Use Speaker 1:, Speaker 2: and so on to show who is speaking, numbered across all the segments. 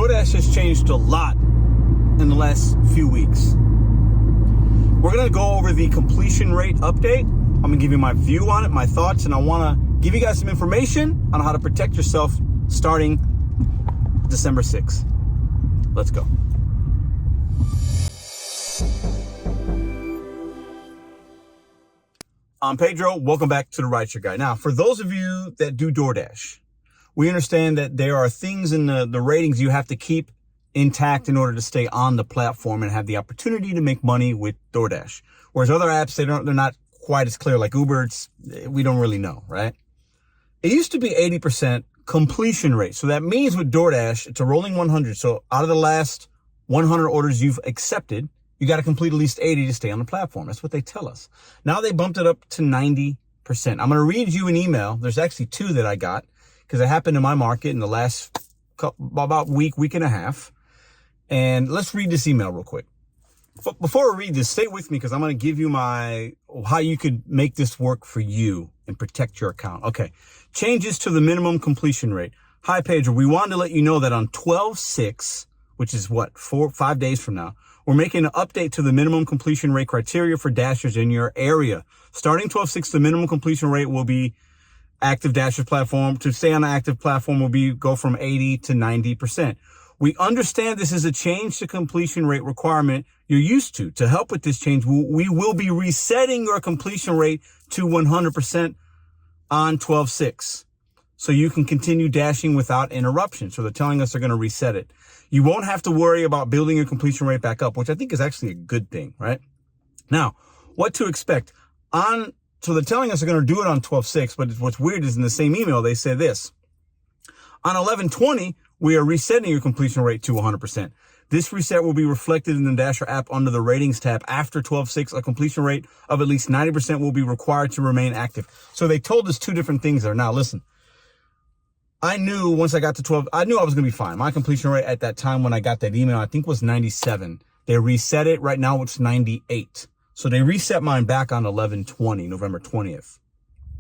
Speaker 1: DoorDash has changed a lot in the last few weeks. We're going to go over the completion rate update. I'm going to give you my view on it, my thoughts, and I want to give you guys some information on how to protect yourself starting December 6th. Let's go. I'm Pedro. Welcome back to the RideShare Guy. Now, for those of you that do DoorDash, we understand that there are things in the ratings you have to keep intact in order to stay on the platform and have the opportunity to make money with DoorDash. Whereas other apps, they're not quite as clear. Like Uber, we don't really know, right? It used to be 80% completion rate. So that means with DoorDash, it's a rolling 100. So out of the last 100 orders you've accepted, you got to complete at least 80 to stay on the platform. That's what they tell us. Now they bumped it up to 90%. I'm going to read you an email. There's actually two that I got because it happened in my market in the last about week and a half. And let's read this email real quick. Before I read this, stay with me because I'm going to give you how you could make this work for you and protect your account. Okay. Changes to the minimum completion rate. Hi, Pedro. We wanted to let you know that on 12/6, which is 5 days from now, we're making an update to the minimum completion rate criteria for dashers in your area. Starting 12/6, the minimum completion rate will be active dashers platform. To stay on the active platform will go from 80 to 90%. We understand this is a change to completion rate requirement you're used to. To help with this change, we will be resetting your completion rate to 100% on 12/6. So you can continue dashing without interruption. So they're telling us they're going to reset it. You won't have to worry about building your completion rate back up, which I think is actually a good thing, right? Now, what to expect so they're telling us they're going to do it on 12/6, but what's weird is in the same email, they say this. On 11/20, we are resetting your completion rate to 100%. This reset will be reflected in the Dasher app under the ratings tab. After 12/6, a completion rate of at least 90% will be required to remain active. So they told us two different things there. Now, listen, I knew once I got to 12, I knew I was going to be fine. My completion rate at that time when I got that email, I think was 97. They reset it. Right now, it's 98. So they reset mine back on 11/20, November 20th.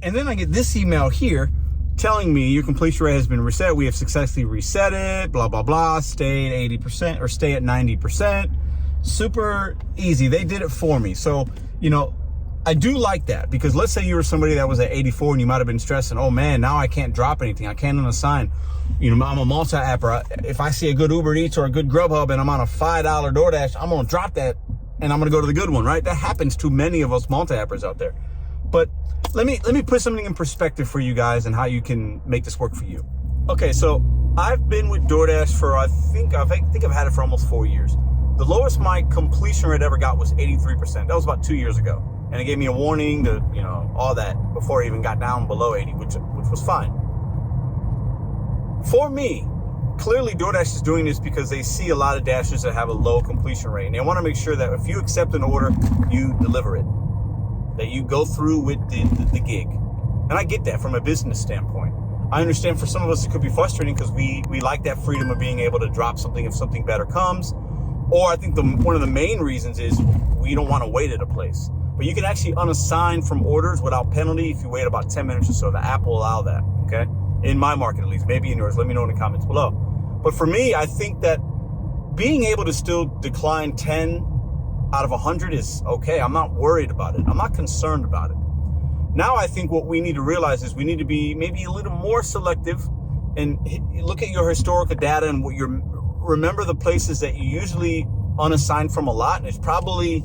Speaker 1: And then I get this email here telling me your completion rate has been reset. We have successfully reset it, blah, blah, blah. Stay at 80% or stay at 90%. Super easy. They did it for me. So, I do like that because let's say you were somebody that was at 84 and you might have been stressing, oh man, now I can't drop anything. I can't unassign. I'm a multi-apper. If I see a good Uber Eats or a good Grubhub and I'm on a $5 DoorDash, I'm going to drop that and I'm going to go to the good one, right? That happens to many of us multi-appers out there. But let me put something in perspective for you guys and how you can make this work for you. Okay, so I've been with DoorDash for I think I've had it for almost 4 years. The lowest my completion rate ever got was 83%. That was about 2 years ago. And it gave me a warning to, all that before I even got down below 80, which was fine. For me, clearly DoorDash is doing this because they see a lot of dashers that have a low completion rate. And they want to make sure that if you accept an order, you deliver it. That you go through with the gig. And I get that from a business standpoint. I understand for some of us it could be frustrating because we like that freedom of being able to drop something if something better comes. Or I think one of the main reasons is we don't want to wait at a place. But you can actually unassign from orders without penalty if you wait about 10 minutes or so. The app will allow that, okay? In my market at least, maybe in yours. Let me know in the comments below. But for me, I think that being able to still decline 10 out of 100 is okay. I'm not worried about it. I'm not concerned about it. Now I think what we need to realize is we need to be maybe a little more selective and look at your historical data and remember the places that you usually unassign from a lot. And it's probably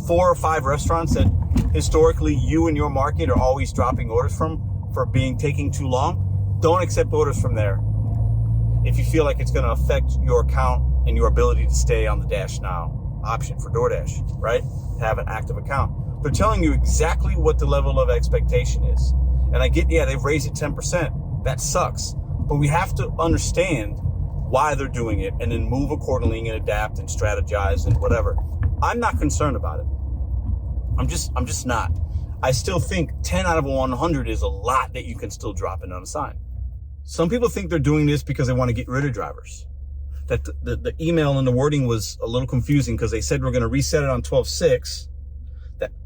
Speaker 1: 4 or 5 restaurants that historically you and your market are always dropping orders from for taking too long. Don't accept orders from there if you feel like it's going to affect your account and your ability to stay on the Dash Now option for DoorDash, right? Have an active account. They're telling you exactly what the level of expectation is. And I get, they've raised it 10%. That sucks. But we have to understand why they're doing it and then move accordingly and adapt and strategize and whatever. I'm not concerned about it. I'm just not. I still think 10 out of 100 is a lot that you can still drop and unassign. Some people think they're doing this because they want to get rid of drivers. That the email and the wording was a little confusing because they said we're going to reset it on 12/6.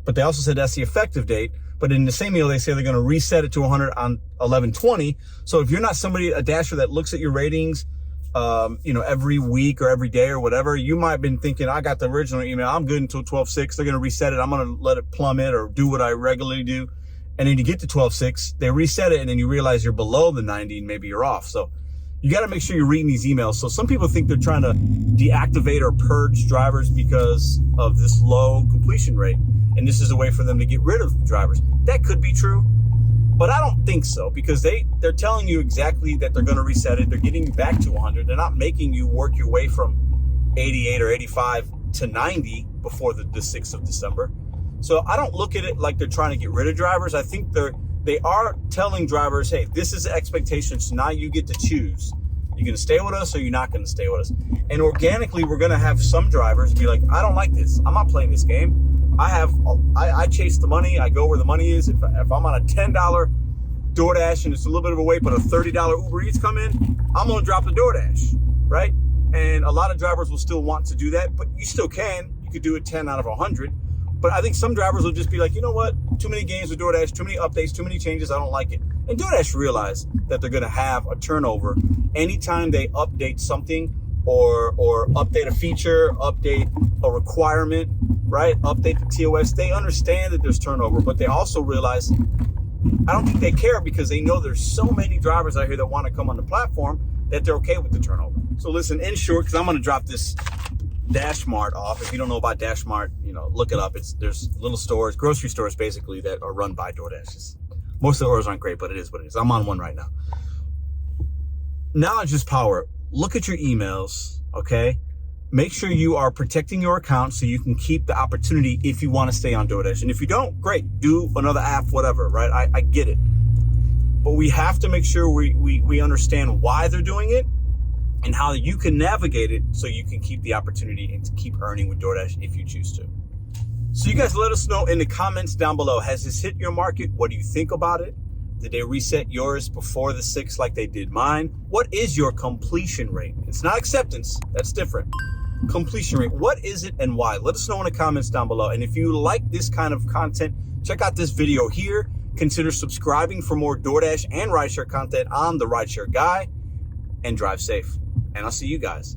Speaker 1: But they also said that's the effective date. But in the same email, they say they're going to reset it to 100 on 11/20. So if you're not a dasher that looks at your ratings every week or every day or whatever, you might have been thinking, I got the original email, I'm good until 12/6. They're going to reset it. I'm going to let it plummet or do what I regularly do. And then you get to 12/6, they reset it, and then you realize you're below the 90 and maybe you're off. So you got to make sure you're reading these emails. So some people think they're trying to deactivate or purge drivers because of this low completion rate. And this is a way for them to get rid of drivers. That could be true, but I don't think so, because they're telling you exactly that they're going to reset it. They're getting you back to 100. They're not making you work your way from 88 or 85 to 90 before the 6th of December. So I don't look at it like they're trying to get rid of drivers. I think they are telling drivers, hey, this is the expectation, so now you get to choose. You're going to stay with us or you're not going to stay with us. And organically, we're going to have some drivers be like, I don't like this. I'm not playing this game. I chase the money. I go where the money is. If I'm on a $10 DoorDash and it's a little bit of a wait, but a $30 Uber Eats come in, I'm going to drop the DoorDash, right? And a lot of drivers will still want to do that, but you still can. You could do it 10 out of 100. But I think some drivers will just be like, you know what? Too many games with DoorDash, too many updates, too many changes. I don't like it. And DoorDash realize that they're going to have a turnover anytime they update something or update a feature, update a requirement, right? Update the TOS. They understand that there's turnover, but they also realize, I don't think they care, because they know there's so many drivers out here that want to come on the platform that they're okay with the turnover. So listen, in short, because I'm going to drop this Dash Mart off. If you don't know about Dash Mart, look it up. There's little stores, grocery stores basically, that are run by DoorDash. Most of the stores aren't great, but it is what it is. I'm on one right now. Knowledge is power. Look at your emails, okay? Make sure you are protecting your account so you can keep the opportunity if you want to stay on DoorDash. And if you don't, great, do another app, whatever, right? I get it. But we have to make sure we understand why they're doing it and how you can navigate it so you can keep the opportunity and to keep earning with DoorDash if you choose to. So you guys let us know in the comments down below. Has this hit your market? What do you think about it? Did they reset yours before the 6th like they did mine? What is your completion rate? It's not acceptance. That's different. Completion rate. What is it and why? Let us know in the comments down below. And if you like this kind of content, check out this video here. Consider subscribing for more DoorDash and RideShare content on the RideShare Guy. And drive safe. And I'll see you guys